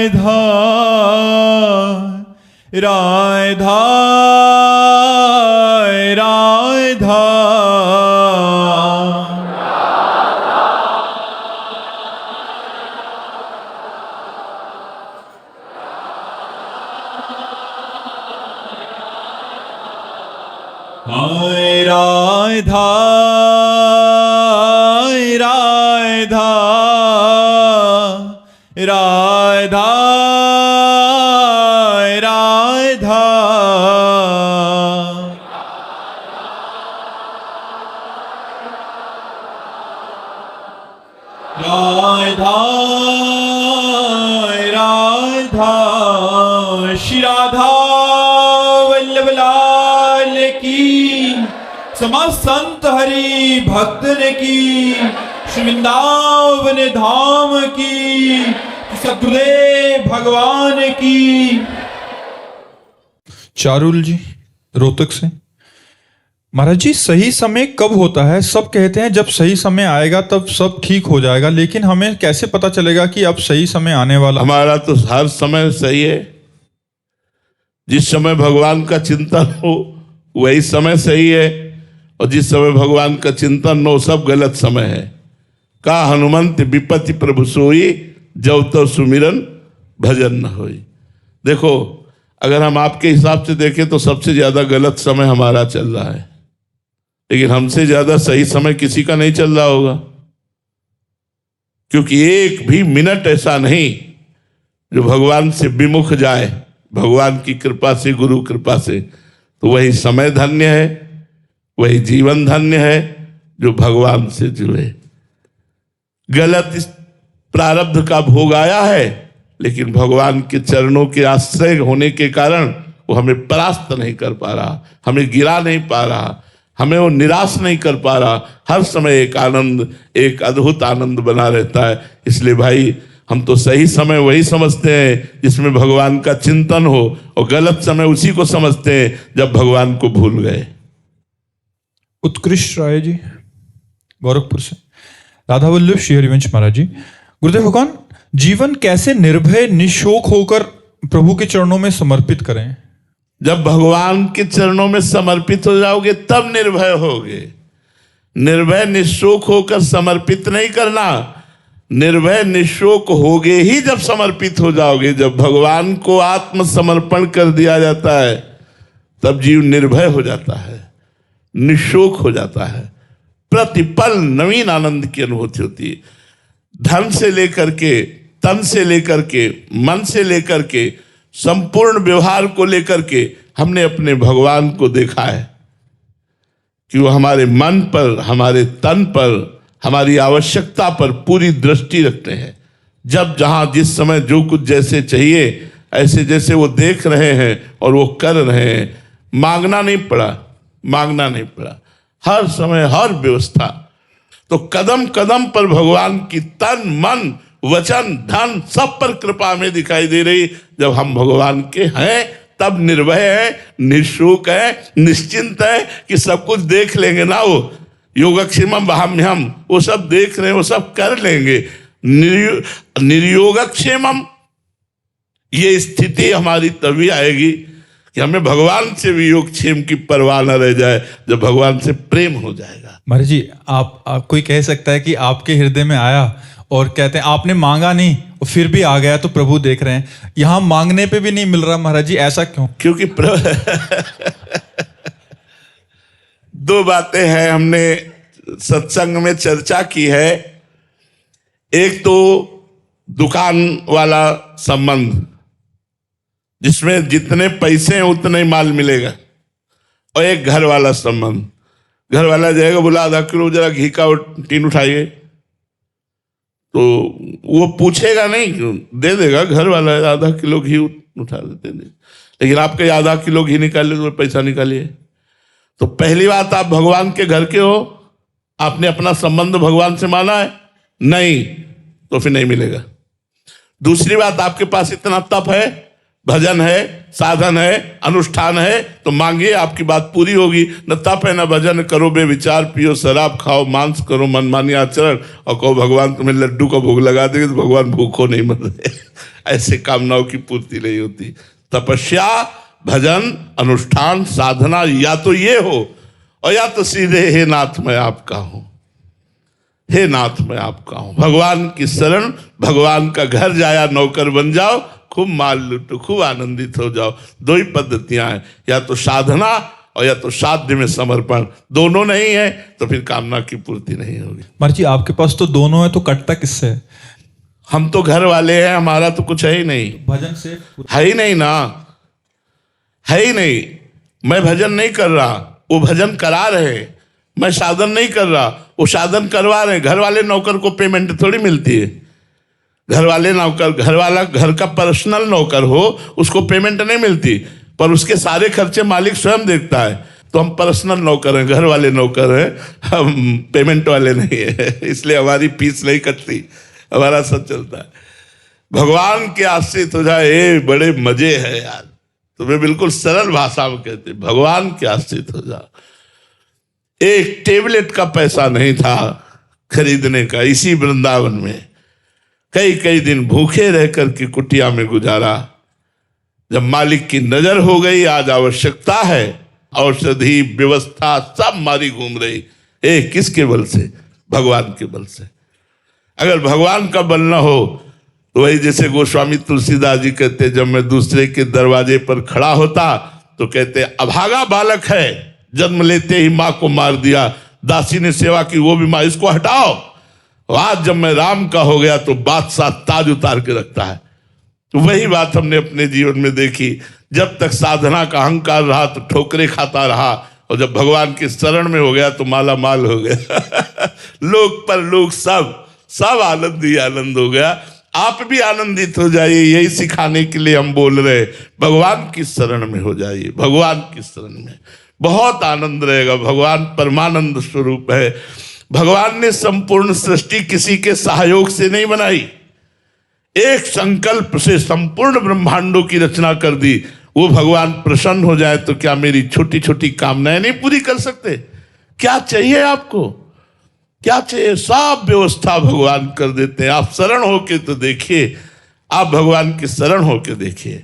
राधा राधा राधा हाय राधा राधा राधा राधा राधा राधा श्री राधा वल्लभ लाल की, समस्त संत हरि भक्तन की, श्री वृंदावन धाम की, सतगुरुदेव भगवान की। चारुल जी रोहतक से, महाराज जी सही समय कब होता है? सब कहते हैं जब सही समय आएगा तब सब ठीक हो जाएगा, लेकिन हमें कैसे पता चलेगा कि अब सही समय आने वाला? हमारा तो हर समय सही है। जिस समय भगवान का चिंतन हो वही समय सही है, और जिस समय भगवान का चिंतन न हो सब गलत समय है। का हनुमंत विपत्ति प्रभु सोई, जब तो सुमिरन भजन न होई। देखो, अगर हम आपके हिसाब से देखें तो सबसे ज्यादा गलत समय हमारा चल रहा है, लेकिन हमसे ज्यादा सही समय किसी का नहीं चल रहा होगा, क्योंकि एक भी मिनट ऐसा नहीं जो भगवान से विमुख जाए, भगवान की कृपा से, गुरु कृपा से। तो वही समय धन्य है, वही जीवन धन्य है जो भगवान से जुड़े। गलत इस प्रारब्ध का भोग आया है, लेकिन भगवान के चरणों के आश्रय होने के कारण वो हमें परास्त नहीं कर पा रहा, हमें गिरा नहीं पा रहा, हमें वो निराश नहीं कर पा रहा। हर समय एक आनंद, एक अद्भुत आनंद बना रहता है। इसलिए भाई, हम तो सही समय वही समझते हैं जिसमें भगवान का चिंतन हो, और गलत समय उसी को समझते हैं जब भगवान को भूल गए। उत्कृष्ट राय जी गोरखपुर से, राधा वल्लभ श्री हरिवंश महाराज जी, गुरुदेव भगवान जीवन कैसे निर्भय निशोक होकर प्रभु के चरणों में समर्पित करें? जब भगवान के चरणों में समर्पित हो जाओगे तब निर्भय होगे। निर्भय निशोक होकर समर्पित नहीं करना, निर्भय निशोक होगे ही जब समर्पित हो जाओगे। जब भगवान को आत्मसमर्पण कर दिया जाता है तब जीव निर्भय हो जाता है, निशोक हो जाता है। प्रतिपल नवीन आनंद की अनुभूति होती है। धन से लेकर के, तन से लेकर के, मन से लेकर के, संपूर्ण व्यवहार को लेकर के हमने अपने भगवान को देखा है कि वो हमारे मन पर, हमारे तन पर, हमारी आवश्यकता पर पूरी दृष्टि रखते हैं। जब जहां जिस समय जो कुछ जैसे चाहिए ऐसे जैसे वो देख रहे हैं और वो कर रहे हैं। मांगना नहीं पड़ा, मांगना नहीं पड़ा, हर समय हर व्यवस्था। तो कदम कदम पर भगवान की तन मन वचन धन सब पर कृपा में दिखाई दे रही। जब हम भगवान के हैं तब निर्भय है, निशुक है, निश्चिंत है कि सब कुछ देख लेंगे ना। वो योगक्षेमम वहाम्यहम, वो सब देख रहे हैं, वो सब कर लेंगे। निर्योगक्षेमम, ये स्थिति हमारी तभी आएगी कि हमें भगवान से भी योगक्षेम की परवाह न रह जाए, जब भगवान से प्रेम हो जाएगा। महाराज जी आप कोई कह सकता है कि आपके हृदय में आया और कहते हैं आपने मांगा नहीं और फिर भी आ गया, तो प्रभु देख रहे हैं। यहां मांगने पे भी नहीं मिल रहा महाराज जी, ऐसा क्यों? क्योंकि दो बातें हैं, हमने सत्संग में चर्चा की है। एक तो दुकान वाला संबंध, जिसमें जितने पैसे हैं उतने ही माल मिलेगा, और एक घर वाला संबंध। घर वाला जाएगा, बोला आधा किलो जरा घी का टीन उठाइए, तो वो पूछेगा नहीं, दे देगा। घर वाला आधा किलो घी उठा देते नहीं, लेकिन आपके आधा किलो घी निकालिए तो पैसा निकालिए। तो पहली बात, आप भगवान के घर के हो, आपने अपना संबंध भगवान से माना है नहीं, तो फिर नहीं मिलेगा। दूसरी बात, आपके पास इतना तप है, भजन है, साधन है, अनुष्ठान है, तो मांगिए, आपकी बात पूरी होगी। न तप है न भजन, करो बेविचार, पियो शराब, खाओ मांस, करो मनमानी आचरण, और कहो भगवान तुम्हें लड्डू का भोग लगा देंगे, तो भगवान भूखो नहीं मर रहे। ऐसे कामनाओं की पूर्ति नहीं होती। तपस्या, भजन, अनुष्ठान, साधना, या तो ये हो, और या तो सीधे हे नाथ मैं आपका हूं, हे नाथ मैं आपका हूं। भगवान की शरण, भगवान का घर जाया नौकर बन जाओ, खूब माल लूटो, खूब आनंदित हो जाओ। दो ही पद्धतियां हैं, या तो साधना और या तो साध्य में समर्पण। दोनों नहीं है तो फिर कामना की पूर्ति नहीं होगी। महाराज जी आपके पास तो दोनों है, तो कटता किससे है? हम तो घर वाले हैं, हमारा तो कुछ है ही नहीं। भजन से है ही नहीं ना, है ही नहीं। मैं भजन नहीं कर रहा, वो भजन करा रहे। मैं साधन नहीं कर रहा, वो साधन करवा रहे। घर वाले नौकर को पेमेंट थोड़ी मिलती है। घर वाले नौकर, घर वाला घर का पर्सनल नौकर हो, उसको पेमेंट नहीं मिलती, पर उसके सारे खर्चे मालिक स्वयं देखता है। तो हम पर्सनल नौकर हैं, घर वाले नौकर हैं, हम पेमेंट वाले नहीं है। इसलिए हमारी फीस नहीं कटती, हमारा सब चलता है। भगवान के आश्रित हो जाए, बड़े मजे है यार। तुम्हें बिल्कुल सरल भाषा में कहते, भगवान के आश्रित हो जाओ। एक टेबलेट का पैसा नहीं था खरीदने का। इसी वृंदावन में कई कई दिन भूखे रह करके कुटिया में गुजारा। जब मालिक की नजर हो गई, आज आवश्यकता है, औषधि व्यवस्था सब मारी घूम रही। किसके बल से? भगवान के बल से। अगर भगवान का बल न हो तो वही जैसे गोस्वामी तुलसीदास जी कहते, जब मैं दूसरे के दरवाजे पर खड़ा होता तो कहते अभागा बालक है, जन्म लेते ही माँ को मार दिया, दासी ने सेवा की वो भी माँ, इसको हटाओ। आज जब मैं राम का हो गया तो बादशाह ताज उतार के रखता है। तो वही बात हमने अपने जीवन में देखी। जब तक साधना का अहंकार रहा तो ठोकरे खाता रहा, और जब भगवान के शरण में हो गया तो माला माल हो गया। लोग पर लोग सब आनंद ही आनंद हो गया। आप भी आनंदित हो जाइए, यही सिखाने के लिए हम बोल रहे। भगवान की शरण में हो जाइए, भगवान की शरण में बहुत आनंद रहेगा। भगवान परमानंद स्वरूप है। भगवान ने संपूर्ण सृष्टि किसी के सहयोग से नहीं बनाई, एक संकल्प से संपूर्ण ब्रह्मांडों की रचना कर दी। वो भगवान प्रसन्न हो जाए तो क्या मेरी छोटी छोटी कामनाएं नहीं पूरी कर सकते? क्या चाहिए आपको? क्या चाहिए? सब व्यवस्था भगवान कर देते हैं। आप शरण होके तो देखिए, आप भगवान की शरण होके देखिए,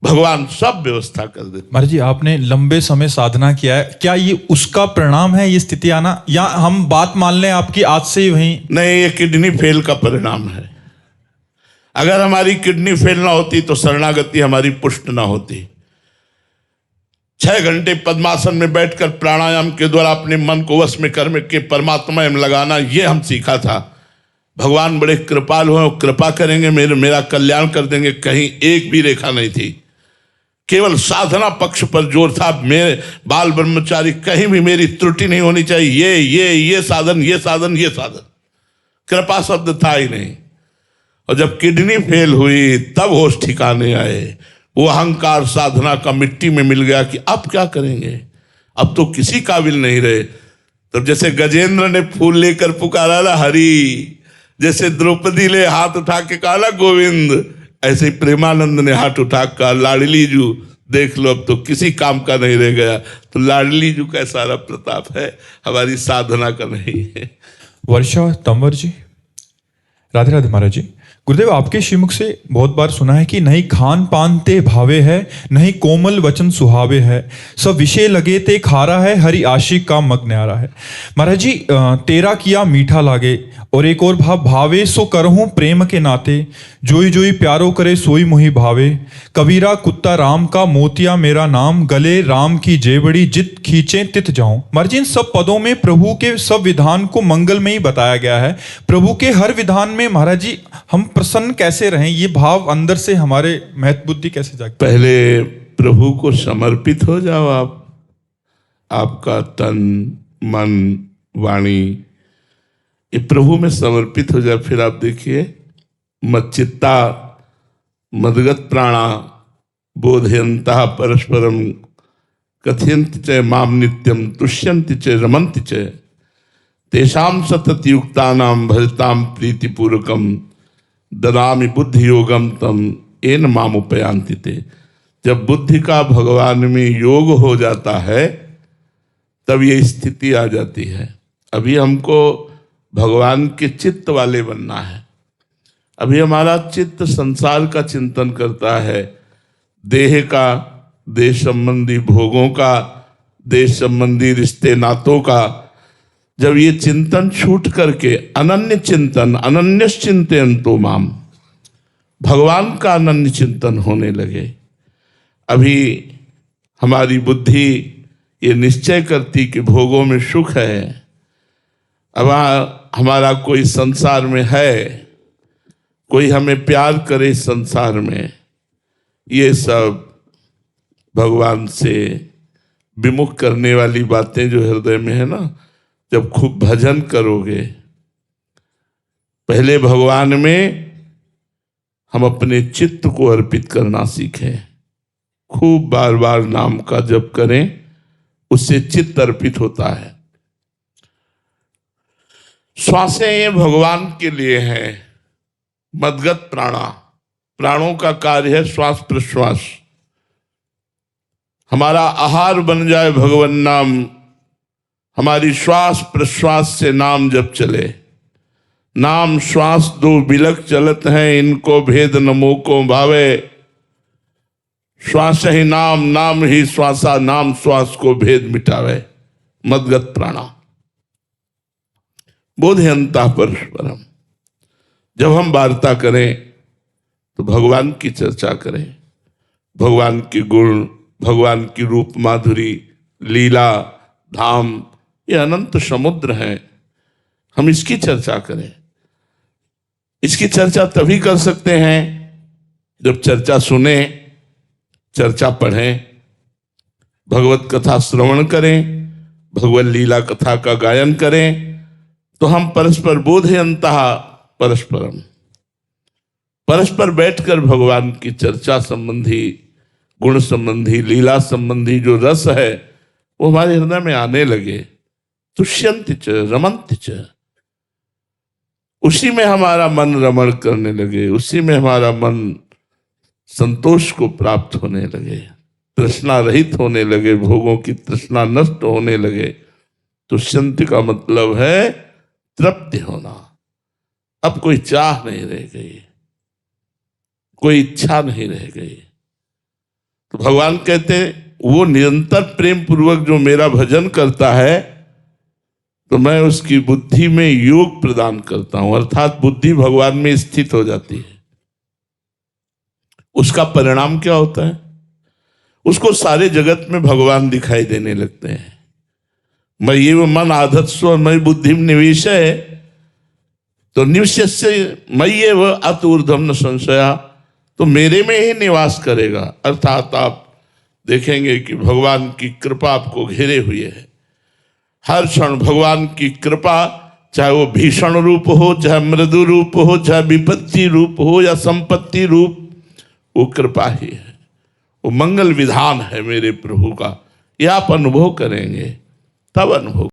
भगवान सब व्यवस्था कर देते। महाराज जी आपने लंबे समय साधना किया है, क्या ये उसका परिणाम है ये स्थिति आना, या हम बात मान लें आपकी आज से ही वहीं? नहीं, ये किडनी फेल का परिणाम है। अगर हमारी किडनी फेल ना होती तो शरणागति हमारी पुष्ट ना होती। 6 घंटे पद्मासन में बैठकर प्राणायाम के द्वारा अपने मन को वश में करके परमात्मा में लगाना, ये हम सीखा था। भगवान बड़े कृपालु हैं, कृपा करेंगे, मेरा कल्याण कर देंगे। कहीं एक भी रेखा नहीं थी, केवल साधना पक्ष पर जोर था। मेरे बाल ब्रह्मचारी, कहीं भी मेरी त्रुटि नहीं होनी चाहिए। ये साधन, ये साधन, ये साधन, कृपा शब्द था ही नहीं। और जब किडनी फेल हुई तब होश ठिकाने आए। वो अहंकार साधना का मिट्टी में मिल गया कि अब क्या करेंगे, अब तो किसी काबिल नहीं रहे। तब जैसे गजेंद्र ने फूल लेकर पुकारा ना हरि, जैसे द्रौपदी ने हाथ उठा के कहा ना गोविंद, ऐसे ही प्रेमानंद ने हाथ उठा कर लाडली जू देख लो, अब तो किसी काम का नहीं रह गया। तो लाडली जू का सारा प्रताप है, हमारी साधना का नहीं है। वर्षा तंवर जी, राधे राधे। महाराज जी, गुरुदेव आपके श्रीमुख से बहुत बार सुना है कि नहीं खान पान ते भावे है, नहीं कोमल वचन सुहावे है, सब विषय लगे ते खारा है, हरि आशिक का मग न्यारा है। महाराज जी, तेरा किया मीठा लागे, और एक और भाव भावे सो करहूं प्रेम के नाते, जोई जोई प्यारो करे सोई मोहि भावे, कबीरा कुत्ता राम का मोतिया मेरा नाम, गले राम की जेबड़ी जित खींचे तित जाऊं। महाराज जी, इन सब पदों में प्रभु के सब विधान को मंगल में ही बताया गया है। प्रभु के हर विधान में महाराज जी हम प्रसन्न कैसे रहें, ये भाव अंदर से हमारे महत्व बुद्धि कैसे जागे? पहले प्रभु को समर्पित हो जाओ आप। आपका तन मन वाणी ये प्रभु में समर्पित हो जाए, फिर आप देखिए मच्चित्ता मदगत प्राणा बोधयंता परस्परम कथयन्ति च माम नित्यम तुष्यन्ति च रमन्ति च तेषाम सतत युक्तानाम भजताम प्रीतिपूर्वकम ददामि बुद्धि योगम तम येन मामुपयान्ति ते। जब बुद्धि का भगवान में योग हो जाता है तब ये स्थिति आ जाती है। अभी हमको भगवान के चित्त वाले बनना है। अभी हमारा चित्त संसार का चिंतन करता है, देह का, देश संबंधी भोगों का, देश संबंधी रिश्ते नातों का। जब ये चिंतन छूट करके अनन्य चिंतन, अनन्यश्चिन्तयन्तो माम, भगवान का अनन्य चिंतन होने लगे, अभी हमारी बुद्धि ये निश्चय करती कि भोगों में सुख है। अब हमारा कोई संसार में है, कोई हमें प्यार करे संसार में, ये सब भगवान से विमुख करने वाली बातें जो हृदय में है ना, जब खूब भजन करोगे, पहले भगवान में हम अपने चित्त को अर्पित करना सीखें। खूब बार बार नाम का जप करें, उससे चित्त अर्पित होता है। श्वासें ये भगवान के लिए हैं। मदगत प्राणा, प्राणों का कार्य है श्वास प्रश्वास। हमारा आहार बन जाए भगवान नाम, हमारी श्वास प्रश्वास से नाम जब चले। नाम श्वास दो बिलक चलत हैं, इनको भेद न मोको भावे। श्वास ही नाम, नाम ही श्वासा, नाम श्वास को भेद मिटावे। मदगत प्राणा बोधयंता परस्परम। जब हम वार्ता करें तो भगवान की चर्चा करें, भगवान के गुण, भगवान की रूप माधुरी, लीला, धाम, ये अनंत समुद्र हैं। हम इसकी चर्चा करें। इसकी चर्चा तभी कर सकते हैं जब चर्चा सुने, चर्चा पढ़ें, भगवत कथा श्रवण करें, भगवत लीला कथा का गायन करें, तो हम परस्पर बोधयन्तः परस्परम, परस्पर बैठकर भगवान की चर्चा संबंधी, गुण संबंधी, लीला संबंधी जो रस है वो हमारे हृदय में आने लगे। तुष्यन्ति च रमन्ति च, उसी में हमारा मन रमण करने लगे, उसी में हमारा मन संतोष को प्राप्त होने लगे, तृष्णा रहित होने लगे, भोगों की तृष्णा नष्ट होने लगे। तुष्यन्ति का मतलब है तृप्ति होना। अब कोई चाह नहीं रह गई, कोई इच्छा नहीं रह गई। तो भगवान कहते वो निरंतर प्रेम पूर्वक जो मेरा भजन करता है तो मैं उसकी बुद्धि में योग प्रदान करता हूं, अर्थात बुद्धि भगवान में स्थित हो जाती है। उसका परिणाम क्या होता है? उसको सारे जगत में भगवान दिखाई देने लगते हैं। मयि मन आधत्स्व मयि बुद्धि निवेश है, तो निवेश्य मय्येव अत ऊर्ध्वं न संशया, तो मेरे में ही निवास करेगा। अर्थात आप देखेंगे कि भगवान की कृपा आपको घेरे हुए है। हर क्षण भगवान की कृपा, चाहे वो भीषण रूप हो, चाहे मृदु रूप हो, चाहे विपत्ति रूप हो या संपत्ति रूप, वो कृपा ही है, वो मंगल विधान है मेरे प्रभु का। यह आप अनुभव करेंगे, तब अनुभव